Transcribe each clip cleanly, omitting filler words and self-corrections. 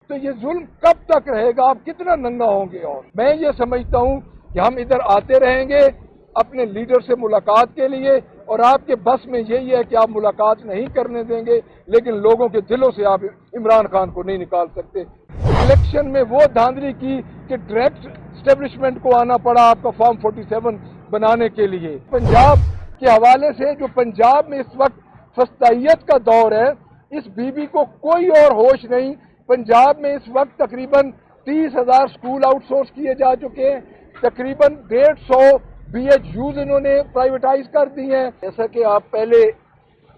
تو یہ ظلم کب تک رہے گا؟ آپ کتنا ننگا ہوں گے؟ اور میں یہ سمجھتا ہوں کہ ہم ادھر آتے رہیں گے اپنے لیڈر سے ملاقات کے لیے، اور آپ کے بس میں یہی ہے کہ آپ ملاقات نہیں کرنے دیں گے، لیکن لوگوں کے دلوں سے آپ عمران خان کو نہیں نکال سکتے۔ الیکشن میں وہ دھاندلی کی کہ ڈائریکٹ اسٹیبلشمنٹ کو آنا پڑا آپ کا فارم 47 بنانے کے لیے۔ پنجاب کے حوالے سے جو پنجاب میں اس وقت فسطائیت کا دور ہے، اس بی بی کو کوئی اور ہوش نہیں۔ پنجاب میں اس وقت تقریباً 30,000 سکول آؤٹ سورس کیے جا چکے ہیں، تقریباً 150 بی ایچ یوز انہوں نے پرائیویٹائز کر دی ہیں۔ جیسا کہ آپ پہلے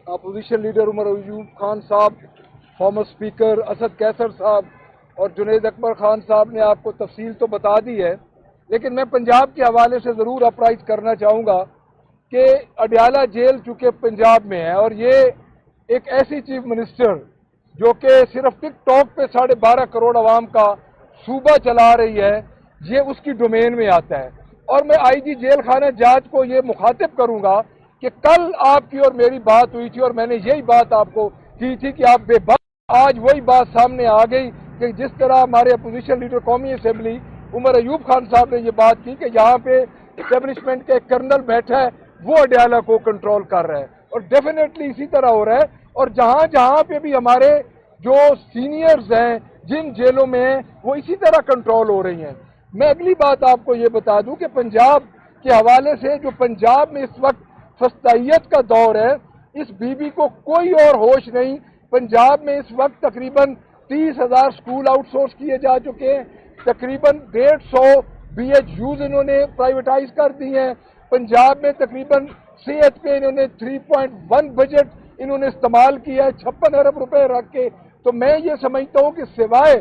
اپوزیشن لیڈر عمر ایوب خان صاحب، فارمر اسپیکر اسد کیسر صاحب اور جنید اکبر خان صاحب نے آپ کو تفصیل تو بتا دی ہے، لیکن میں پنجاب کے حوالے سے ضرور اپرائز کرنا چاہوں گا کہ اڈیالہ جیل چونکہ پنجاب میں ہے، اور یہ ایک ایسی چیف منسٹر جو کہ صرف ٹک ٹاک پہ 12.5 کروڑ عوام کا صوبہ چلا رہی ہے، یہ اس کی ڈومین میں آتا ہے۔ اور میں آئی جی جیل خانہ جاج کو یہ مخاطب کروں گا کہ کل آپ کی اور میری بات ہوئی تھی، اور میں نے یہی بات آپ کو کی تھی کہ آپ بے بات، آج وہی بات سامنے آ گئی کہ جس طرح ہمارے اپوزیشن لیڈر قومی اسمبلی عمر ایوب خان صاحب نے یہ بات کی کہ یہاں پہ اسٹیبلشمنٹ کے ایک کرنل بیٹھا ہے، وہ اڈیالہ کو کنٹرول کر رہا ہے، اور ڈیفینیٹلی اسی طرح ہو رہا ہے۔ اور جہاں جہاں پہ بھی ہمارے جو سینئرز ہیں جن جیلوں میں ہیں، وہ اسی طرح کنٹرول ہو رہی ہیں۔ میں اگلی بات آپ کو یہ بتا دوں کہ پنجاب کے حوالے سے جو پنجاب میں اس وقت فسطائیت کا دور ہے، اس بی بی کو کوئی اور ہوش نہیں۔ پنجاب میں اس وقت تقریباً 30,000 سکول آؤٹ سورس کیے جا چکے ہیں، تقریباً 150 بی ایچ یوز انہوں نے پرائیویٹائز کر دی ہیں۔ پنجاب میں تقریباً صحت پہ انہوں نے 3.1 بجٹ انہوں نے استعمال کیا ہے 56 ارب روپے رکھ کے۔ تو میں یہ سمجھتا ہوں کہ سوائے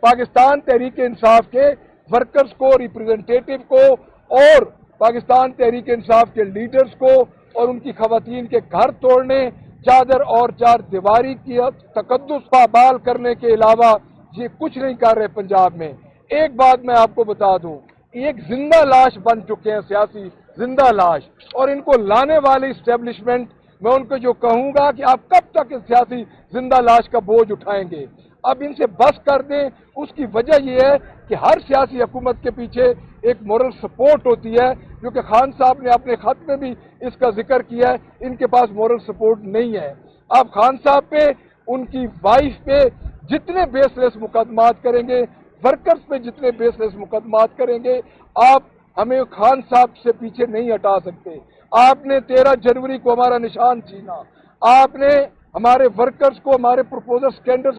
پاکستان تحریک انصاف کے ورکرز کو، ریپرزنٹیٹیو کو، اور پاکستان تحریک انصاف کے لیڈرز کو اور ان کی خواتین کے گھر توڑنے، چادر اور چار دیواری کی تقدس پابال کرنے کے علاوہ یہ کچھ نہیں کر رہے پنجاب میں۔ ایک بات میں آپ کو بتا دوں، ایک زندہ لاش بن چکے ہیں، سیاسی زندہ لاش، اور ان کو لانے والی اسٹیبلشمنٹ، میں ان کو جو کہوں گا کہ آپ کب تک اس سیاسی زندہ لاش کا بوجھ اٹھائیں گے؟ اب ان سے بس کر دیں۔ اس کی وجہ یہ ہے کہ ہر سیاسی حکومت کے پیچھے ایک مورل سپورٹ ہوتی ہے، جو کہ خان صاحب نے اپنے خط میں بھی اس کا ذکر کیا ہے۔ ان کے پاس مورل سپورٹ نہیں ہے۔ آپ خان صاحب پہ، ان کی وائف پہ جتنے بیس لیس مقدمات کریں گے، ورکرز پہ جتنے بیس لیس مقدمات کریں گے، آپ ہمیں خان صاحب سے پیچھے نہیں ہٹا سکتے۔ آپ نے 13 جنوری کو ہمارا نشان چھینا، آپ نے ہمارے ورکرز کو، ہمارے پروپوزر سکینڈرز،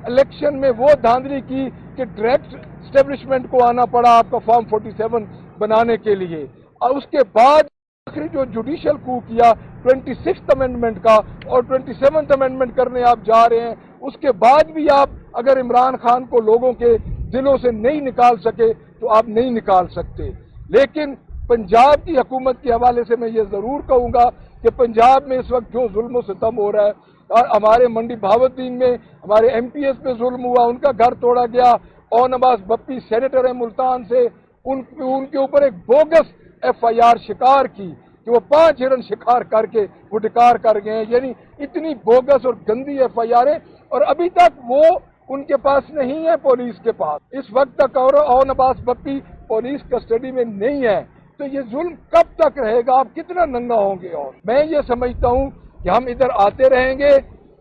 الیکشن میں وہ دھاندلی کی کہ ڈائریکٹ اسٹیبلشمنٹ کو آنا پڑا آپ کا فارم 47 بنانے کے لیے، اور اس کے بعد آخری جو جوڈیشل کو کیا 26th امینڈمنٹ کا اور 27th امینڈمنٹ کرنے آپ جا رہے ہیں، اس کے بعد بھی آپ اگر عمران خان کو لوگوں کے دلوں سے نہیں نکال سکے تو آپ نہیں نکال سکتے۔ لیکن پنجاب کی حکومت کے حوالے سے میں یہ ضرور کہوں گا کہ پنجاب میں اس وقت جو ظلم و ستم ہو رہا ہے، اور ہمارے منڈی بہاوالدین میں ہمارے ایم پی ایس پہ ظلم ہوا، ان کا گھر توڑا گیا، اور نواز بپی سینیٹر ہیں ملتان سے، ان کے اوپر ایک بوگس ایف آئی آر شکار کی کہ وہ 5 ہرن شکار کر کے وہ ڈکار کر گئے ہیں۔ یعنی اتنی بوگس اور گندی ایف آئی آر ہے، اور ابھی تک وہ ان کے پاس نہیں ہے، پولیس کے پاس اس وقت تک، اور نواز بپی پولیس کسٹڈی میں نہیں ہے۔ تو یہ ظلم کب تک رہے گا؟ آپ کتنا ننگا ہوں گے؟ اور میں یہ سمجھتا ہوں کہ ہم ادھر آتے رہیں گے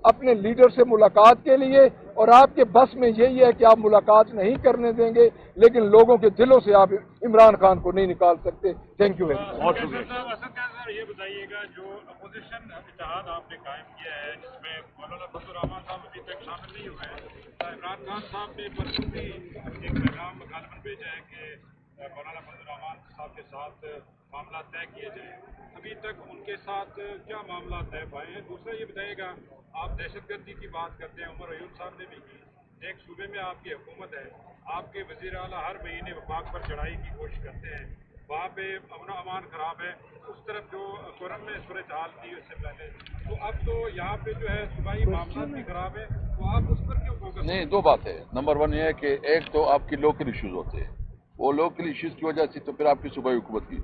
اپنے لیڈر سے ملاقات کے لیے، اور آپ کے بس میں یہی ہے کہ آپ ملاقات نہیں کرنے دیں گے، لیکن لوگوں کے دلوں سے آپ عمران خان کو نہیں نکال سکتے۔ Thank you very much. بہت شکریہ۔ یہ بتائیے گا جو اپوزیشن اتحاد آپ نے قائم کیا ہے، جس میں مولانا فضل الرحمان صاحب ابھی تک شامل نہیں ہوئے ہیں، عمران خان صاحب نے پرسوں بھی ایک پیغام غالباً بھیجا ہے کہ مولانا فضل الرحمان صاحب کے ساتھ معاملات طے کیے جائیں، ابھی تک ان کے ساتھ کیا معاملات طے پائے ہیں؟ دوسرا یہ بتائیے گا، آپ دہشت گردی کی بات کرتے ہیں، عمر ایوب صاحب نے بھی کی، ایک صوبے میں آپ کی حکومت ہے، آپ کے وزیر اعلیٰ ہر مہینے وفاق پر چڑھائی کی کوشش کرتے ہیں، وہاں پہ امن و امان خراب ہے، اس طرف جو کورم میں صورتحال تھی اس سے پہلے، تو اب تو یہاں پہ جو ہے صوبائی معاملات بھی خراب ہے، تو آپ اس پر کیوں فوکس؟ نہیں، دو بات ہے۔ نمبر 1 یہ ہے کہ ایک تو آپ کی لوکل ایشوز ہوتے ہیں، وہ لوکل ایشوز کی وجہ سے تو پھر آپ کی صوبائی حکومت کی،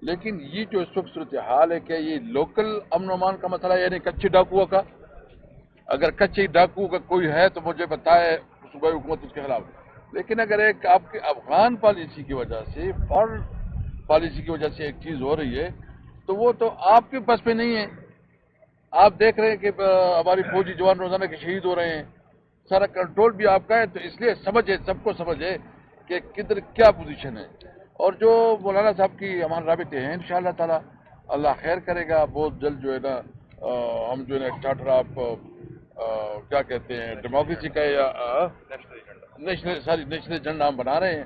لیکن یہ جو اس وقت صورتحال ہے کہ یہ لوکل امن و امان کا مسئلہ، یعنی کچے ڈاکوؤں کا، اگر کچے ڈاکو کا کوئی ہے تو مجھے بتائے، اس صوبائی حکومت اس کے خلاف. لیکن اگر ایک آپ کی افغان پالیسی کی وجہ سے فارن پالیسی کی وجہ سے ایک چیز ہو رہی ہے تو وہ تو آپ کے پاس پہ نہیں ہے. آپ دیکھ رہے ہیں کہ ہماری فوجی جوان روزانہ کے شہید ہو رہے ہیں, سارا کنٹرول بھی آپ کا ہے. تو اس لیے سمجھے, سب کو سمجھے کہ کدھر کیا پوزیشن ہے. اور جو مولانا صاحب کی ہمارے رابطے ہیں انشاءاللہ تعالی اللہ خیر کرے گا. بہت جلد جو ہے نا ہم جو ہے نا چارٹر آف کیا کہتے ہیں ڈیموکریسی کا یا نیشنل ایجنڈا ہم بنا رہے ہیں,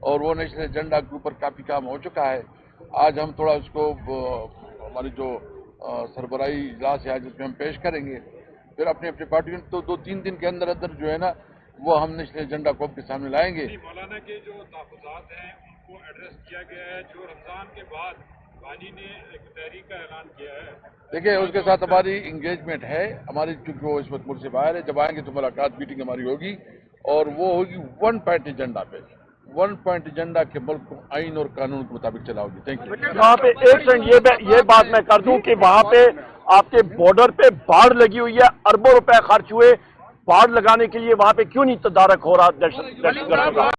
اور وہ نیشنل ایجنڈا کے اوپر کافی کام ہو چکا ہے. آج ہم تھوڑا اس کو ہماری جو سربراہی اجلاس ہے آج اس میں ہم پیش کریں گے. پھر اپنے پارٹیوں تو 2-3 دن کے اندر جو ہے نا وہ ہم نیشنل ایجنڈا کو آپ کے سامنے لائیں گے. مولانا کے جو تحفظات ہیں ان کو ایڈریس کیا گیا ہے. جو رمضان کے بعد بانی نے ایک تحریک کا اعلان کیا ہے, دیکھیں اس کے ساتھ ہماری انگیجمنٹ ہے. ہماری چونکہ وہ اس وقت ملک سے باہر ہے, جب آئیں گے تو ملاقات میٹنگ ہماری ہوگی, اور وہ ہوگی 1 پوائنٹ ایجنڈا پہ. 1 پوائنٹ ایجنڈا کے ملک کو آئین اور قانون کے مطابق چلاؤ گی. Thank you. وہاں پہ ایک سیکنڈ یہ بات میں کر دوں کہ وہاں پہ آپ کے بارڈر پہ باڑ لگی ہوئی ہے, اربوں روپے خرچ ہوئے. باڑ لگانے کے لیے وہاں پہ کیوں نہیں تدارک ہو رہا دہشت گرد کا؟